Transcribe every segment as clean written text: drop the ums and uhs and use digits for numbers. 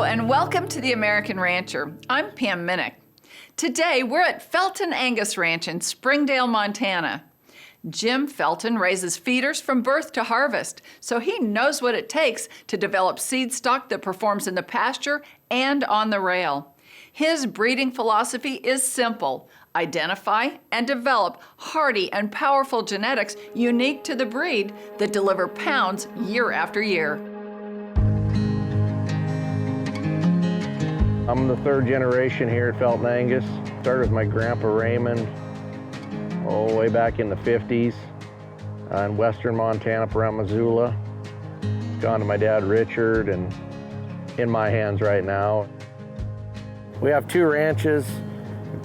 and welcome to The American Rancher. I'm Pam Minnick. Today, we're at Felton Angus Ranch in Springdale, Montana. Jim Felton raises feeders from birth to harvest, so he knows what it takes to develop seed stock that performs in the pasture and on the rail. His breeding philosophy is simple: identify and develop hearty and powerful genetics unique to the breed that deliver pounds year after year. I'm the third generation here at Felton Angus. Started with my grandpa Raymond, way back in the 50s in western Montana up around Missoula. It's gone to my dad Richard and in my hands right now. We have two ranches,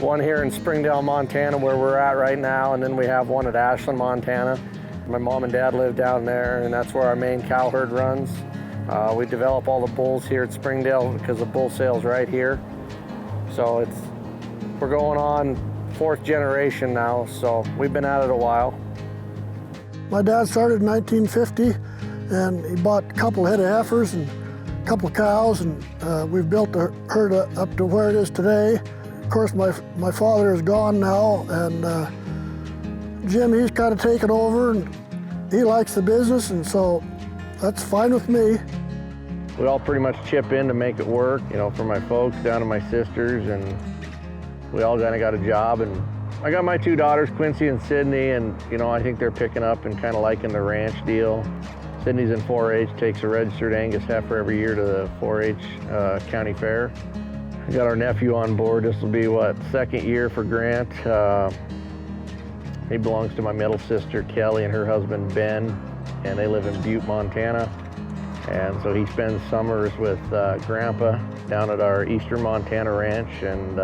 one here in Springdale, Montana where we're at right now, and then we have one at Ashland, Montana. My mom and dad live down there, and that's where our main cow herd runs. We develop all the bulls here at Springdale because the bull sale's right here. So we're going on fourth generation now, so we've been at it a while. My dad started in 1950, and he bought a couple head of heifers and a couple of cows, and we've built the herd up to where it is today. Of course, my father is gone now, and Jim, he's kind of taken over, and he likes the business, and so that's fine with me. We all pretty much chip in to make it work, from my folks down to my sisters, and we all kind of got a job. And I got my two daughters, Quincy and Sydney, and I think they're picking up and kind of liking the ranch deal. Sydney's in 4-H, takes a registered Angus heifer every year to the 4-H county fair. We got our nephew on board. This will be, second year for Grant. He belongs to my middle sister, Kelly, and her husband, Ben, and they live in Butte, Montana. And so he spends summers with Grandpa down at our eastern Montana ranch and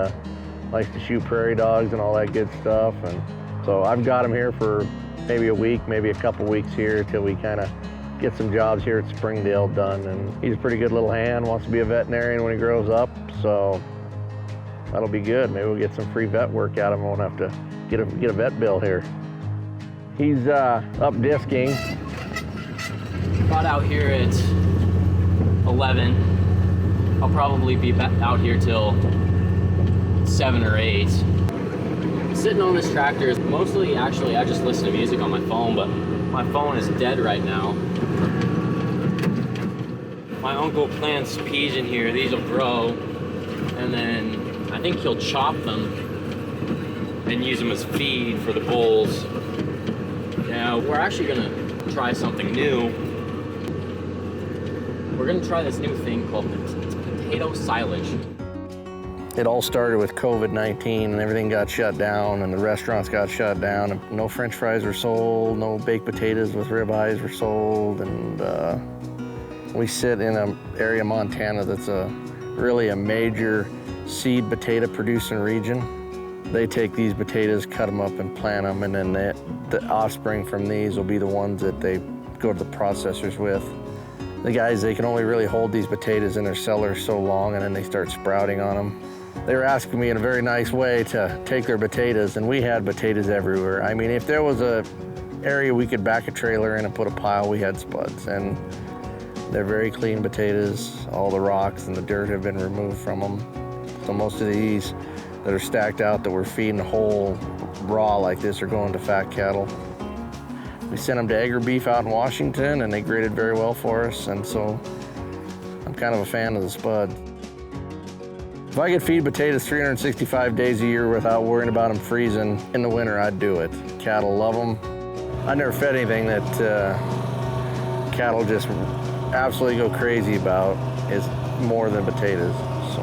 likes to shoot prairie dogs and all that good stuff. And so I've got him here for maybe a week, maybe a couple weeks here till we kind of get some jobs here at Springdale done. And he's a pretty good little hand, wants to be a veterinarian when he grows up, so that'll be good. Maybe we'll get some free vet work out of him. Won't have to get a vet bill here. He's up disking. Got out here at 11. I'll probably be out here till 7 or 8. Sitting on this tractor is mostly, actually, I just listen to music on my phone, but my phone is dead right now. My uncle plants peas in here. These will grow, and then I think he'll chop them and use them as feed for the bulls. Yeah, we're actually gonna try something new. We're gonna try this new thing called potato silage. It all started with COVID-19 and everything got shut down and the restaurants got shut down and no French fries were sold, no baked potatoes with ribeyes were sold, and we sit in an area of Montana that's really a major seed potato producing region. They take these potatoes, cut them up and plant them, and then the offspring from these will be the ones that they go to the processors with. The guys, they can only really hold these potatoes in their cellars so long, and then they start sprouting on them. They were asking me in a very nice way to take their potatoes, and we had potatoes everywhere. I mean, if there was a area we could back a trailer in and put a pile, we had spuds. And they're very clean potatoes. All the rocks and the dirt have been removed from them. So most of these that are stacked out that we're feeding whole raw like this are going to fat cattle. We sent them to Egger Beef out in Washington, and they graded very well for us, and so I'm kind of a fan of the spud. If I could feed potatoes 365 days a year without worrying about them freezing in the winter, I'd do it. Cattle love them. I never fed anything that cattle just absolutely go crazy about is more than potatoes. So,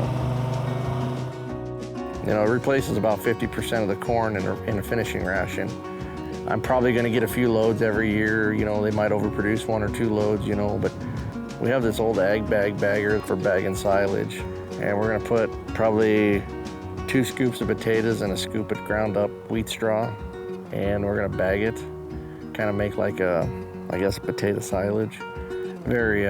it replaces about 50% of the corn in a finishing ration. I'm probably going to get a few loads every year. They might overproduce 1 or 2 loads, but we have this old ag bagger for bagging silage. And we're going to put probably 2 scoops of potatoes and a scoop of ground up wheat straw. And we're going to bag it, kind of make like a potato silage. Very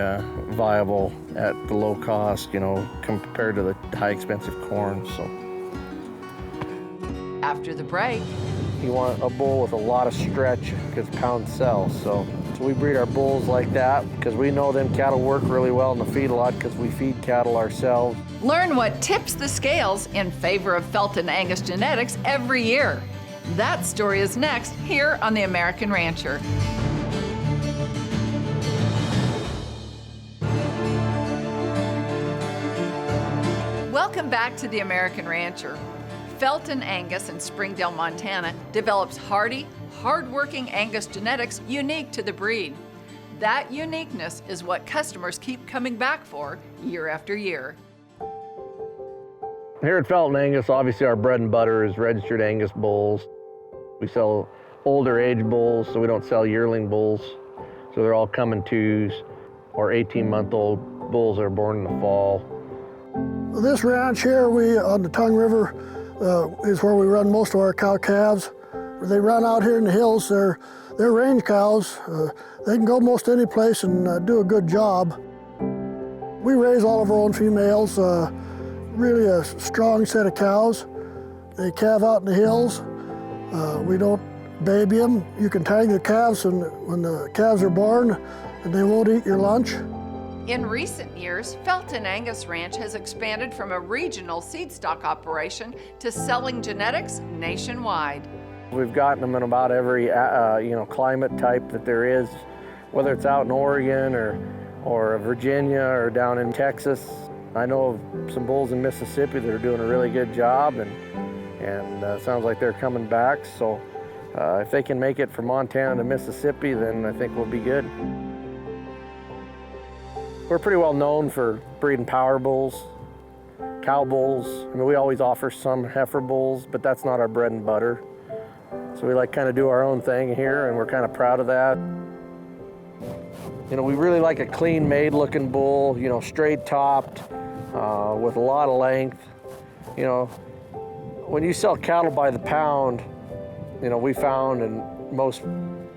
viable at the low cost, compared to the high expensive corn. So. After the break, You want a bull with a lot of stretch because pounds sell, so So we breed our bulls like that because we know them cattle work really well in the feedlot because we feed cattle ourselves. Learn what tips the scales in favor of Felton Angus genetics every year. That story is next here on The American Rancher. Welcome back to The American Rancher. Felton Angus in Springdale, Montana develops hearty, hard-working Angus genetics unique to the breed. That uniqueness is what customers keep coming back for year after year. Here at Felton Angus, obviously our bread and butter is registered Angus bulls. We sell older age bulls, so we don't sell yearling bulls. So they're all coming twos or 18-month-old bulls that are born in the fall. This ranch here, on the Tongue River, is where we run most of our cow calves. They run out here in the hills. They're range cows. They can go most any place and do a good job. We raise all of our own females. Really a strong set of cows. They calve out in the hills. We don't baby them. You can tag the calves when the calves are born, and they won't eat your lunch. In recent years, Felton Angus Ranch has expanded from a regional seed stock operation to selling genetics nationwide. We've gotten them in about every climate type that there is, whether it's out in Oregon or Virginia or down in Texas. I know of some bulls in Mississippi that are doing a really good job, and sounds like they're coming back. So if they can make it from Montana to Mississippi, then I think we'll be good. We're pretty well known for breeding power bulls, cow bulls. I mean, we always offer some heifer bulls, but that's not our bread and butter. So we kind of do our own thing here, and we're kind of proud of that. You know, we really like a clean made looking bull, straight topped, with a lot of length. You know, when you sell cattle by the pound, we found, and most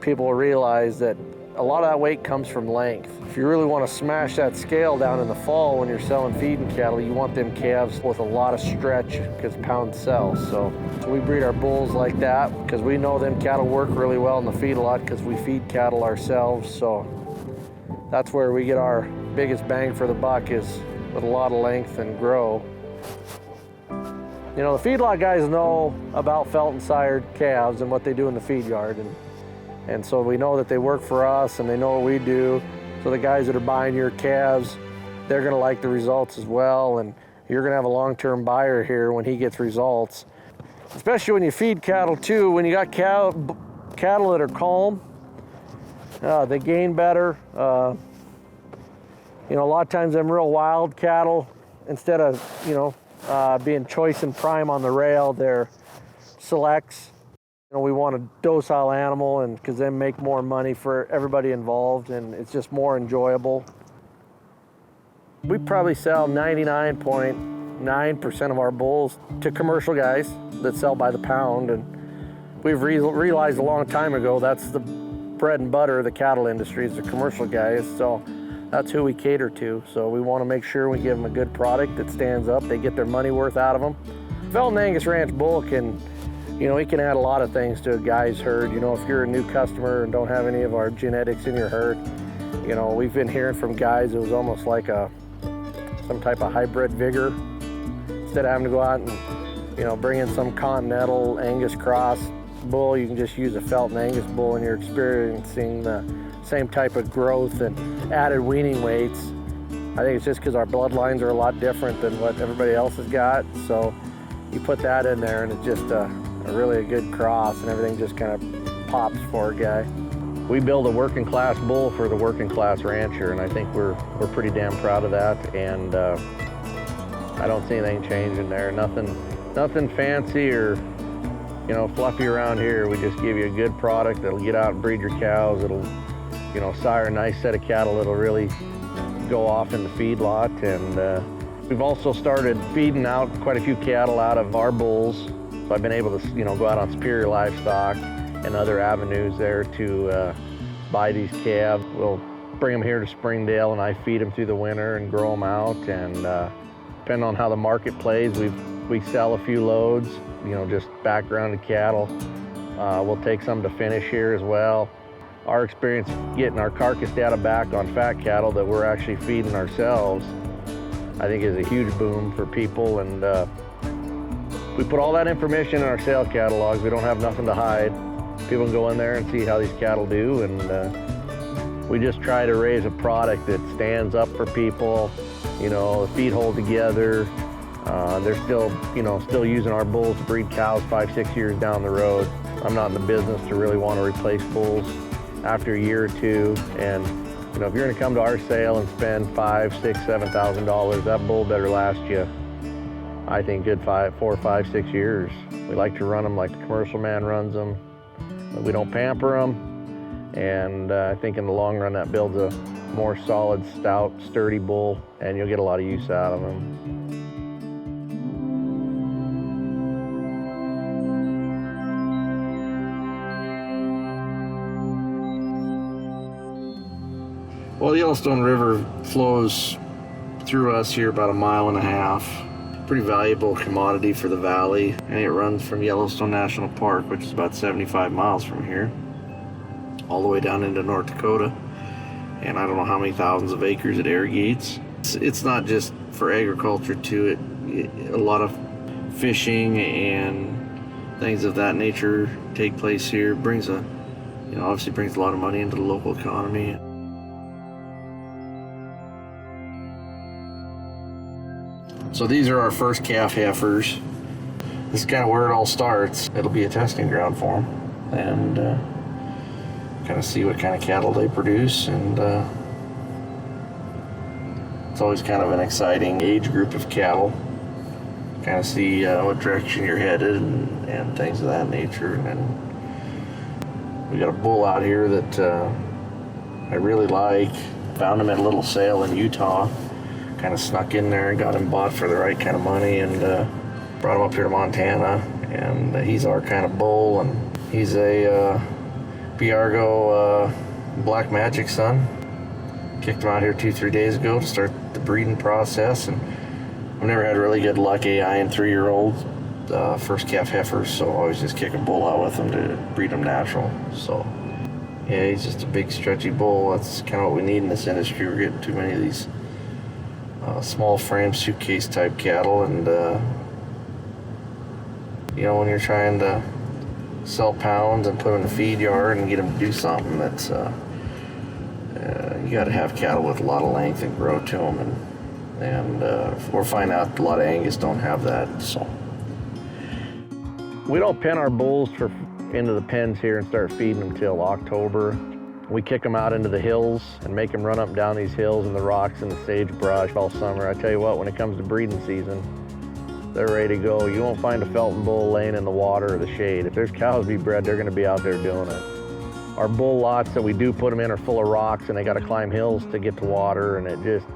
people realize, that a lot of that weight comes from length. If you really want to smash that scale down in the fall when you're selling feeding cattle, you want them calves with a lot of stretch because pounds sell. So we breed our bulls like that because we know them cattle work really well in the feedlot because we feed cattle ourselves. So that's where we get our biggest bang for the buck, is with a lot of length and grow. The feedlot guys know about Felton sired calves and what they do in the feed yard. And so we know that they work for us and they know what we do. So the guys that are buying your calves, they're gonna like the results as well. And you're gonna have a long-term buyer here when he gets results. Especially when you feed cattle too, when you got cattle that are calm, they gain better. A lot of times them real wild cattle, instead of being choice and prime on the rail, they're selects. We want a docile animal, and because they make more money for everybody involved, and it's just more enjoyable. We probably sell 99.9% of our bulls to commercial guys that sell by the pound, and we've realized a long time ago that's the bread and butter of the cattle industry, is the commercial guys. So that's who we cater to. So we want to make sure we give them a good product that stands up, they get their money worth out of them. Felton Angus Ranch bull can, he can add a lot of things to a guy's herd. If you're a new customer and don't have any of our genetics in your herd, we've been hearing from guys it was almost like some type of hybrid vigor. Instead of having to go out and, bring in some continental Angus cross bull, you can just use a Felton Angus bull, and you're experiencing the same type of growth and added weaning weights. I think it's just because our bloodlines are a lot different than what everybody else has got. So you put that in there, and it's just really a good cross, and everything just kind of pops for a guy. We build a working class bull for the working class rancher, and I think we're pretty damn proud of that. And I don't see anything changing there. Nothing fancy or fluffy around here. We just give you a good product that'll get out and breed your cows. It'll sire a nice set of cattle that'll really go off in the feedlot. And we've also started feeding out quite a few cattle out of our bulls. So I've been able to, go out on Superior Livestock and other avenues there to buy these calves. We'll bring them here to Springdale, and I feed them through the winter and grow them out. And depending on how the market plays, we sell a few loads, just backgrounded cattle. We'll take some to finish here as well. Our experience getting our carcass data back on fat cattle that we're actually feeding ourselves, I think is a huge boom for people. And we put all that information in our sales catalogs. We don't have nothing to hide. People can go in there and see how these cattle do, and we just try to raise a product that stands up for people. You know, the feet hold together. They're still, still using our bulls to breed cows 5-6 years down the road. I'm not in the business to really want to replace bulls after a year or two. And if you're going to come to our sale and spend $5,000, $6,000, $7,000, that bull better last you, I think, good 4, 5, 6 years. We like to run them like the commercial man runs them. We don't pamper them, and I think in the long run that builds a more solid, stout, sturdy bull, and you'll get a lot of use out of them. Well, the Yellowstone River flows through us here about 1.5 miles. Pretty valuable commodity for the valley, and it runs from Yellowstone National Park, which is about 75 miles from here, all the way down into North Dakota, and I don't know how many thousands of acres it irrigates. It's not just for agriculture too. A lot of fishing and things of that nature take place here. Obviously brings a lot of money into the local economy. So these are our first calf heifers. This is kind of where it all starts. It'll be a testing ground for them, and kind of see what kind of cattle they produce. And it's always kind of an exciting age group of cattle. Kind of see what direction you're headed and things of that nature. And we got a bull out here that I really like. Found him at a little sale in Utah. Kind of snuck in there and got him bought for the right kind of money, and brought him up here to Montana. And he's our kind of bull, and he's a Biargo Black Magic son. Kicked him out here 2-3 days ago to start the breeding process, and I've never had really good luck AI-ing 3-year-old first calf heifers, so I always just kick a bull out with them to breed them natural. So yeah, he's just a big stretchy bull. That's kind of what we need in this industry. We're getting too many of these small frame suitcase type cattle, and when you're trying to sell pounds and put them in a feed yard and get them to do something, that's you got to have cattle with a lot of length and grow to them, and we're finding out a lot of Angus don't have that. So we don't pen our bulls into the pens here and start feeding them till October. We kick them out into the hills and make them run up and down these hills and the rocks and the sagebrush all summer. I tell you what, when it comes to breeding season, they're ready to go. You won't find a Felton bull laying in the water or the shade. If there's cows to be bred, they're going to be out there doing it. Our bull lots that we do put them in are full of rocks, and they got to climb hills to get to water, and it just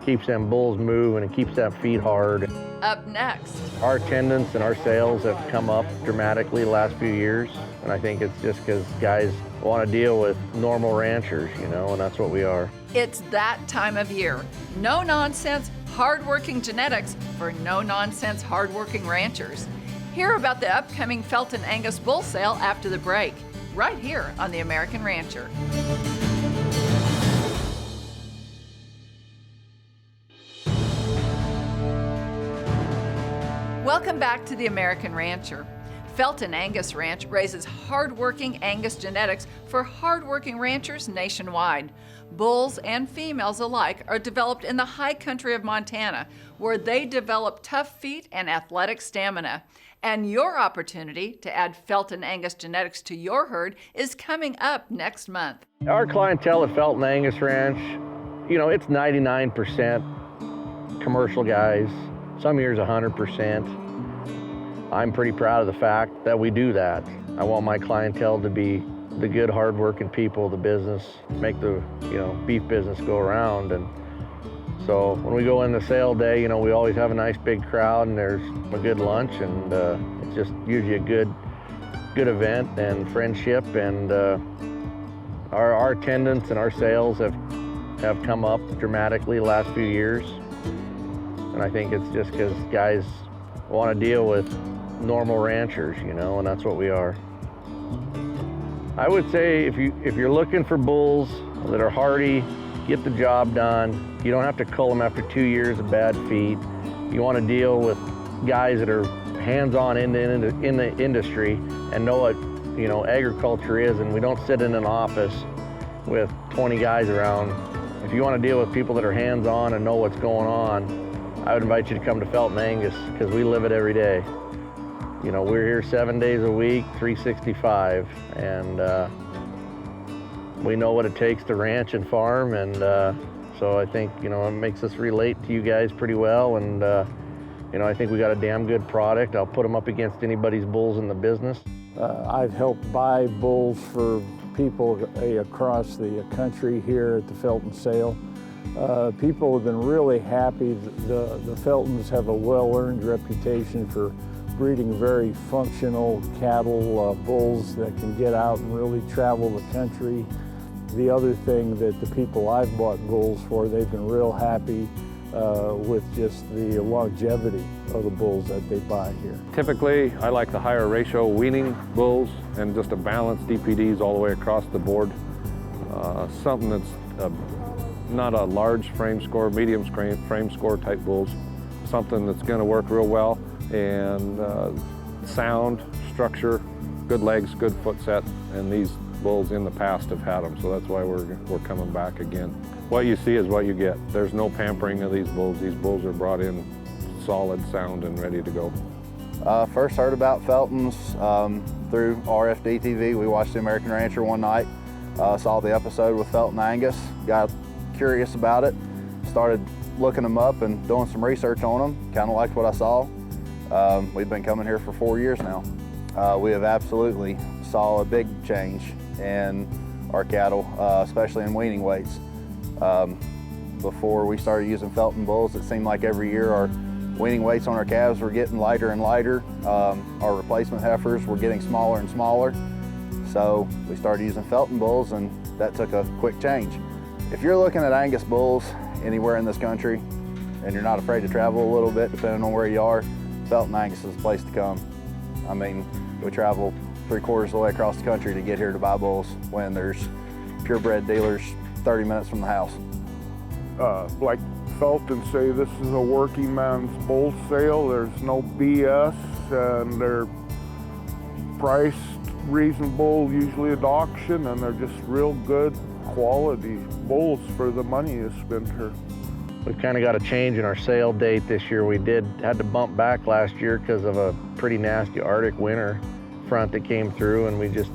keeps them bulls moving and keeps that feed hard. Up next, our attendance and our sales have come up dramatically the last few years, and I think it's just because guys want to deal with normal ranchers, and that's what we are. it's that time of year. No nonsense, hardworking genetics for no nonsense, hardworking ranchers. Hear about the upcoming Felton Angus bull sale after the break, right here on The American Rancher. Welcome back to The American Rancher. Felton Angus Ranch raises hardworking Angus genetics for hardworking ranchers nationwide. Bulls and females alike are developed in the high country of Montana, where they develop tough feet and athletic stamina. And your opportunity to add Felton Angus genetics to your herd is coming up next month. Our clientele at Felton Angus Ranch, it's 99% commercial guys, some years 100%. I'm pretty proud of the fact that we do that. I want my clientele to be the good, hardworking people of the business, make the beef business go around. And so when we go in the sale day, we always have a nice big crowd, and there's a good lunch, and it's just usually a good event and friendship. And our attendance and our sales have come up dramatically the last few years. And I think it's just because guys want to deal with normal ranchers, and that's what we are. I would say if you're looking for bulls that are hardy, get the job done. You don't have to cull them after 2 years of bad feed. You want to deal with guys that are hands-on in the industry and know what agriculture is, and we don't sit in an office with 20 guys around. If you want to deal with people that are hands-on and know what's going on, I would invite you to come to Felton Angus, because we live it every day. We're here 7 days a week, 365, and we know what it takes to ranch and farm, and so I think it makes us relate to you guys pretty well, and I think we got a damn good product. I'll put them up against anybody's bulls in the business. I've helped buy bulls for people across the country here at the Felton sale. People have been really happy. The Feltons have a well-earned reputation for breeding very functional cattle, bulls that can get out and really travel the country. The other thing that the people I've bought bulls for, they've been real happy with just the longevity of the bulls that they buy here. Typically, I like the higher ratio weaning bulls and just a balanced DPDs all the way across the board. Something that's not a large frame score, medium frame score type bulls. Something that's going to work real well, and sound, structure, good legs, good foot set, and these bulls in the past have had them, so that's why we're coming back again. What you see is what you get. There's no pampering of these bulls. These bulls are brought in solid, sound, and ready to go. First heard about Feltons through RFD TV. We watched The American Rancher one night, saw the episode with Felton Angus, got curious about it, started looking them up and doing some research on them, kind of liked what I saw. We've been coming here for 4 years now. We have absolutely saw a big change in our cattle, especially in weaning weights. Before we started using Felton bulls, it seemed like every year our weaning weights on our calves were getting lighter and lighter. Our replacement heifers were getting smaller and smaller. So we started using Felton bulls, and that took a quick change. If you're looking at Angus bulls anywhere in this country and you're not afraid to travel a little bit depending on where you are, Felton Angus is the place to come. I mean, we travel 3/4 of the way across the country to get here to buy bulls when there's purebred dealers 30 minutes from the house. Like Felton say, this is a working man's bull sale. There's no BS, and they're priced reasonable, usually at auction, and they're just real good quality bulls for the money you spend here. We've kind of got a change in our sale date this year. We had to bump back last year because of a pretty nasty Arctic winter front that came through, and we just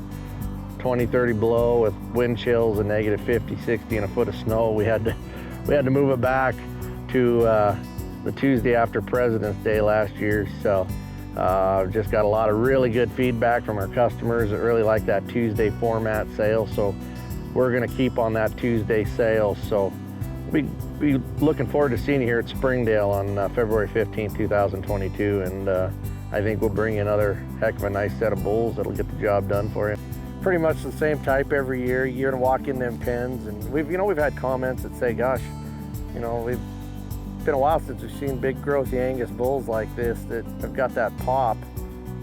20, 30 below with wind chills and negative 50, 60 and a foot of snow. We had to move it back to the Tuesday after President's Day last year. So just got a lot of really good feedback from our customers that really like that Tuesday format sale. So we're gonna keep on that Tuesday sale. So we looking forward to seeing you here at Springdale on February 15th, 2022. And I think we'll bring you another heck of a nice set of bulls that'll get the job done for you. Pretty much the same type every year. You're gonna walk in them pens, and we've had comments that say, gosh, we've been a while since we've seen big growthy Angus bulls like this that have got that pop.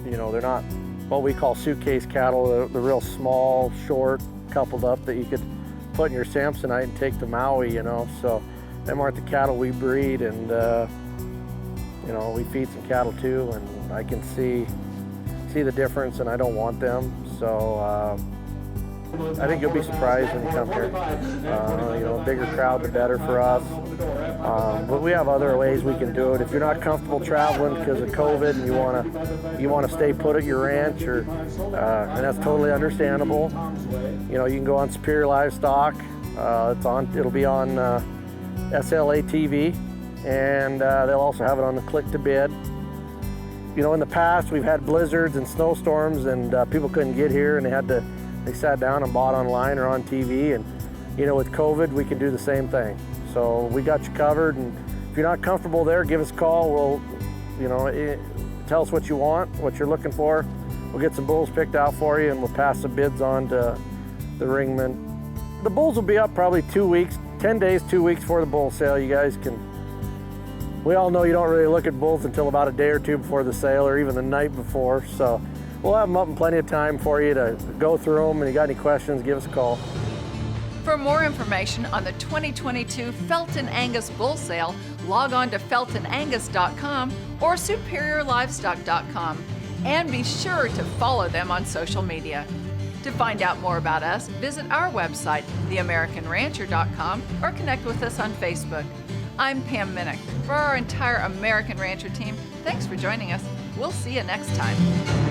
They're not what we call suitcase cattle. They're real small, short, coupled up that you could put in your Samsonite and take to Maui, So them aren't the cattle we breed, and we feed some cattle too, and I can see the difference, and I don't want them. So I think you'll be surprised when you come here. Bigger crowd, the better for us. But we have other ways we can do it. If you're not comfortable traveling because of COVID and you want to stay put at your ranch, and that's totally understandable. You can go on Superior Livestock. It'll be on SLA TV, and they'll also have it on the Click to Bid. In the past we've had blizzards and snowstorms, and people couldn't get here, and they sat down and bought online or on TV. And with COVID, we can do the same thing. So we got you covered, and if you're not comfortable there, give us a call. We'll, tell us what you want, what you're looking for. We'll get some bulls picked out for you, and we'll pass the bids on to the ringman. The bulls will be up probably 2 weeks, 10 days, 2 weeks before the bull sale. You guys we all know you don't really look at bulls until about a day or two before the sale, or even the night before. So We'll have them up in plenty of time for you to go through them, and you got any questions, give us a call. For more information on the 2022 Felton Angus Bull Sale, log on to feltonangus.com or superiorlivestock.com, and be sure to follow them on social media. To find out more about us, visit our website, theamericanrancher.com, or connect with us on Facebook. I'm Pam Minnick. For our entire American Rancher team, thanks for joining us. We'll see you next time.